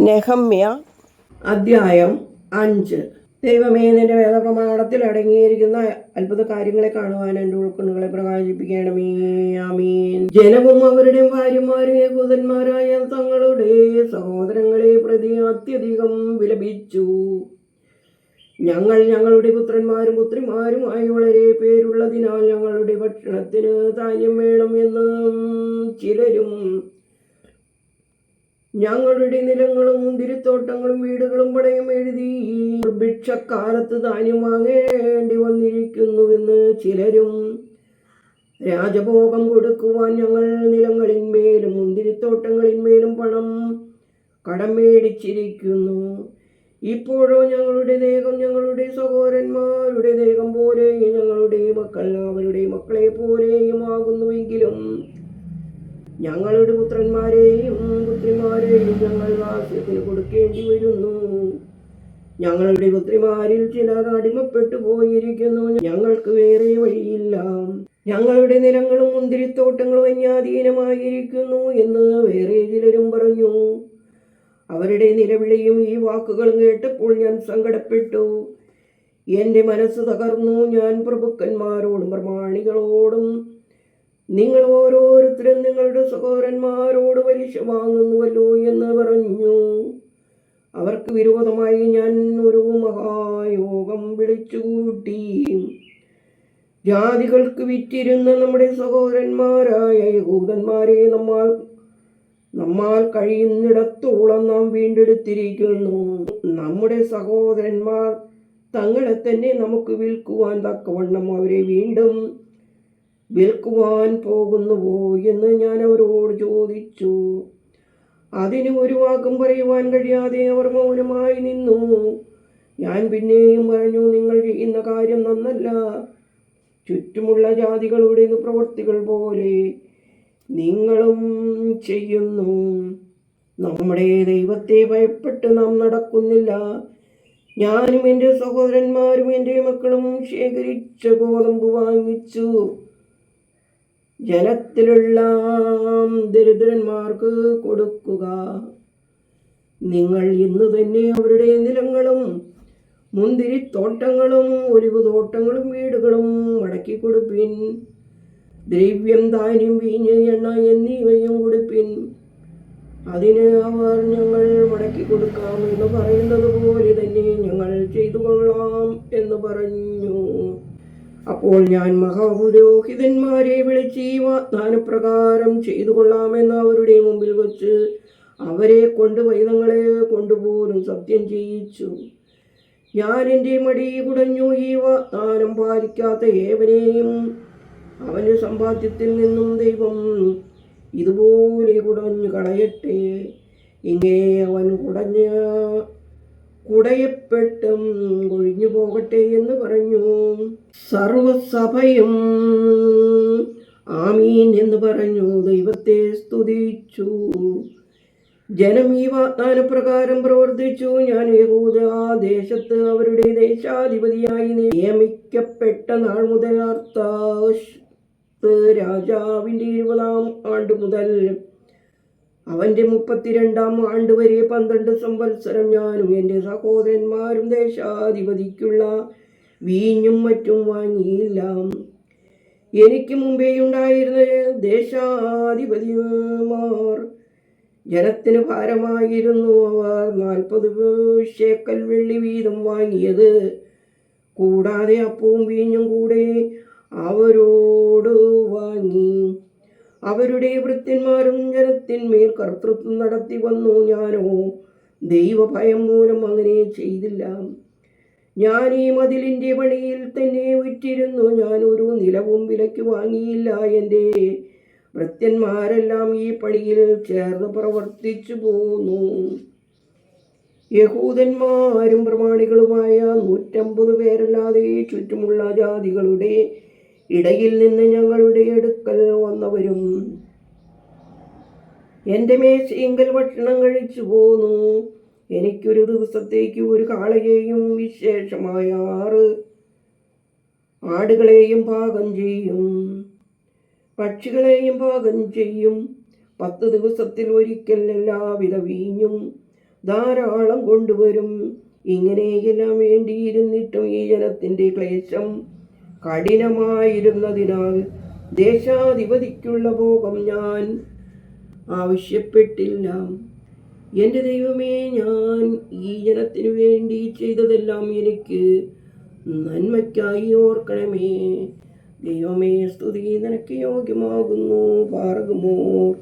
നെഹമ്യ അധ്യായം 5. ദൈവമേ, നിന്റെ വേദപ്രമാണത്തിൽ അടങ്ങിയിരിക്കുന്ന അത്ഭുത കാര്യങ്ങളെ കാണുവാൻ എൻ്റെ ഉൾക്കണ്ണുകളെ പ്രകാശിപ്പിക്കണമേ. ആമീൻ. ജനവും അവരുടെ ഭാര്യമാരും യഹൂദന്മാരായ തങ്ങളുടെ സഹോദരങ്ങളെ പ്രതി അത്യധികം വിലപിച്ചു. ഞങ്ങൾ ഞങ്ങളുടെ പുത്രന്മാരും പുത്രിമാരുമായി വളരെ പേരുള്ളതിനാൽ ഞങ്ങളുടെ ഭക്ഷണത്തിന് ധാന്യം വേണം എന്ന് ചിലരും ഞങ്ങളുടെ നിലങ്ങളും മുന്തിരിത്തോട്ടങ്ങളും വീടുകളും പണയം എഴുതി ഭിക്ഷക്കാലത്ത് ധാന്യം വാങ്ങേണ്ടി വന്നിരിക്കുന്നുവെന്ന് ചിലരും രാജഭോഗം കൊടുക്കുവാൻ ഞങ്ങൾ നിലങ്ങളിന്മേലും മുന്തിരിത്തോട്ടങ്ങളിന്മേലും പണം കടം മേടിച്ചിരിക്കുന്നു. ഇപ്പോഴോ ഞങ്ങളുടെ ദേഹം ഞങ്ങളുടെ സഹോദരന്മാരുടെ ദേഹം പോലെയും ഞങ്ങളുടെ മക്കൾ അവരുടെ മക്കളെ പോലെയും ആകുന്നുവെങ്കിലും ഞങ്ങളുടെ പുത്രന്മാരെയും പുത്രിമാരെയും ഞങ്ങൾ ദാസ്യത്തിന് കൊടുക്കേണ്ടി വരുന്നു. ഞങ്ങളുടെ പുത്രിമാരിൽ ചിലർ അടിമപ്പെട്ടു പോയിരിക്കുന്നു. ഞങ്ങൾക്ക് വേറെ വഴിയില്ല. ഞങ്ങളുടെ നിലങ്ങളും മുന്തിരിത്തോട്ടങ്ങളും അന്യാധീനമായിരിക്കുന്നു എന്ന് വേറെ ചിലരും പറഞ്ഞു. അവരുടെ നിലവിളിയും ഈ വാക്കുകളും കേട്ടപ്പോൾ ഞാൻ സങ്കടപ്പെട്ടു. എൻ്റെ മനസ്സ് തകർന്നു. ഞാൻ പ്രഭുക്കന്മാരോടും പ്രമാണികളോടും, നിങ്ങൾ ഓരോരുത്തരും നിങ്ങളുടെ സഹോദരന്മാരോട് പലിശ വാങ്ങുന്നുവല്ലോ എന്ന് പറഞ്ഞു. അവർക്ക് വിരോധമായി ഞാൻ ഒരു മഹായോഗം വിളിച്ചുകൂട്ടി. ജാതികൾക്ക് വിറ്റിരുന്ന നമ്മുടെ സഹോദരന്മാരായ യഹൂദന്മാരെ നമ്മാൽ കഴിയുന്നിടത്തോളം നാം വീണ്ടെടുത്തിരിക്കുന്നു. നമ്മുടെ സഹോദരന്മാർ തങ്ങളെ തന്നെ നമുക്ക് വിൽക്കുവാൻ തക്കവണ്ണം അവരെ വീണ്ടും വിൽക്കുവാൻ പോകുന്നുവോ എന്ന് ഞാൻ അവരോട് ചോദിച്ചു. അതിന് ഒരു വാക്കും പറയുവാൻ കഴിയാതെ അവർ മൗനമായി നിന്നു. ഞാൻ പിന്നെയും പറഞ്ഞു, നിങ്ങൾ ചെയ്യുന്ന കാര്യം നന്നല്ല. ചുറ്റുമുള്ള ജാതികളുടെ പ്രവൃത്തികൾ പോലെ നിങ്ങളും ചെയ്യുന്നു. നമ്മുടെ ദൈവത്തെ ഭയപ്പെട്ട് നാം നടക്കുന്നില്ല. ഞാനും എൻ്റെ സഹോദരന്മാരും എൻ്റെ മക്കളും ശേഖരിച്ച ഗോതമ്പ് വാങ്ങിച്ചു ജനത്തിലുള്ള ദരിദ്രന്മാർക്ക് കൊടുക്കുക. നിങ്ങൾ ഇന്ന് തന്നെ അവരുടെ നിലങ്ങളും മുന്തിരിത്തോട്ടങ്ങളും ഒലിവ് തോട്ടങ്ങളും വീടുകളും മടക്കി കൊടുപ്പിൻ. ദ്രവ്യം, ധാന്യം, വീഞ്ഞ്, എണ്ണ എന്നിവയും കൊടുപ്പിൻ. അതിന് അവർ ഞങ്ങൾ മടക്കി കൊടുക്കാം എന്ന് പറയുന്നത് പോലെ തന്നെ ഞങ്ങൾ ചെയ്തു കൊള്ളാം എന്ന് പറഞ്ഞു. അപ്പോൾ ഞാൻ മഹാപുരോഹിതന്മാരെ വിളിച്ച് ഈ വാഗ്ദാനപ്രകാരം ചെയ്തു കൊള്ളാമെന്ന് അവരുടെ മുമ്പിൽ വച്ച് അവരെ കൊണ്ട് വൈദങ്ങളെ കൊണ്ടുപോലും സത്യം ചെയ്യിച്ചു. ഞാൻ എൻ്റെ മടി കുടഞ്ഞു. ഈ വാഗ്ദാനം പാലിക്കാത്ത ഏവനെയും അവൻ്റെ സമ്പാദ്യത്തിൽ നിന്നും ദൈവം ഇതുപോലെ കുടഞ്ഞു കളയട്ടെ. ഇങ്ങനെ അവൻ കുടയപ്പെട്ടും ഒഴിഞ്ഞു പോകട്ടെ എന്ന് പറഞ്ഞു. സർവസഭയും ആമീൻ എന്ന് പറഞ്ഞു ദൈവത്തെ സ്തുതിച്ചു. ജനം ഈ വാഗ്ദാനപ്രകാരം പ്രവർത്തിച്ചു. ഞാൻ യഹൂദ ദേശത്ത് അവരുടെ ദേശാധിപതിയായി നിയമിക്കപ്പെട്ട നാൾ മുതൽ അർത്താശ്വത്ത് രാജാവിൻ്റെ 20-ാം ആണ്ട് മുതൽ അവൻ്റെ 32-ാം ആണ്ട് വരെ 12 സംവത്സരം ഞാനും എൻ്റെ സഹോദരന്മാരും ദേശാധിപതിക്കുള്ള വീഞ്ഞും മറ്റും വാങ്ങിയില്ല. എനിക്ക് മുമ്പേ ഉണ്ടായിരുന്ന ദേശാധിപതിമാർ ജനത്തിന് ഭാരമായിരുന്നു. അവർ 40 ശേക്കൽ വെള്ളി വീതം വാങ്ങിയത് കൂടാതെ അപ്പവും വീഞ്ഞും കൂടെ അവരോട് വാങ്ങി. അവരുടെ ഭൃത്യന്മാരും ജനത്തിന്മേൽ കർത്തൃത്വം നടത്തി വന്നു. ഞാനോ ദൈവഭയം മൂലം അങ്ങനെ ചെയ്തില്ല. ഞാൻ ഈ മതിലിൻ്റെ പണിയിൽ തന്നെ വിറ്റിരുന്നു. ഞാൻ ഒരു നിലവും വിലയ്ക്ക് വാങ്ങിയില്ല. എൻ്റെ ഭൃത്യന്മാരെല്ലാം ഈ പണിയിൽ ചേർന്ന് പ്രവർത്തിച്ചു പോന്നു. യഹൂദന്മാരും പ്രമാണികളുമായ 150 പേരല്ലാതെ ചുറ്റുമുള്ള ജാതികളുടെ ഇടയിൽ നിന്ന് ഞങ്ങളുടെ അടുക്കൽ വന്നവരും എൻ്റെ മേശയിങ്കൽ ഭക്ഷണം കഴിച്ചു പോന്നു. എനിക്കൊരു ദിവസത്തേക്ക് ഒരു കാളയെയും വിശേഷമായ 6 ആടുകളെയും പാകം ചെയ്യും, പക്ഷികളെയും പാകം ചെയ്യും. 10 ദിവസത്തിൽ ഒരിക്കൽ എല്ലാവിധ വീഞ്ഞും ധാരാളം കൊണ്ടുവരും. ഇങ്ങനെയെല്ലാം വേണ്ടിയിരുന്നിട്ടും ഈ ജനത്തിൻ്റെ ക്ലേശം കഠിനമായിരുന്നതിനാൽ ദേശാധിപതിക്കുള്ള ഭോഗം ഞാൻ ആവശ്യപ്പെട്ടില്ല. എൻ്റെ ദൈവമേ, ഞാൻ ഈ ജനത്തിനു വേണ്ടി ചെയ്തതെല്ലാം എനിക്ക് നന്മയ്ക്കായി ഓർക്കണമേ. ദൈവമേ, സ്തുതി നിനക്ക് യോഗ്യമാകുന്നു. പാർക്കുമോർ.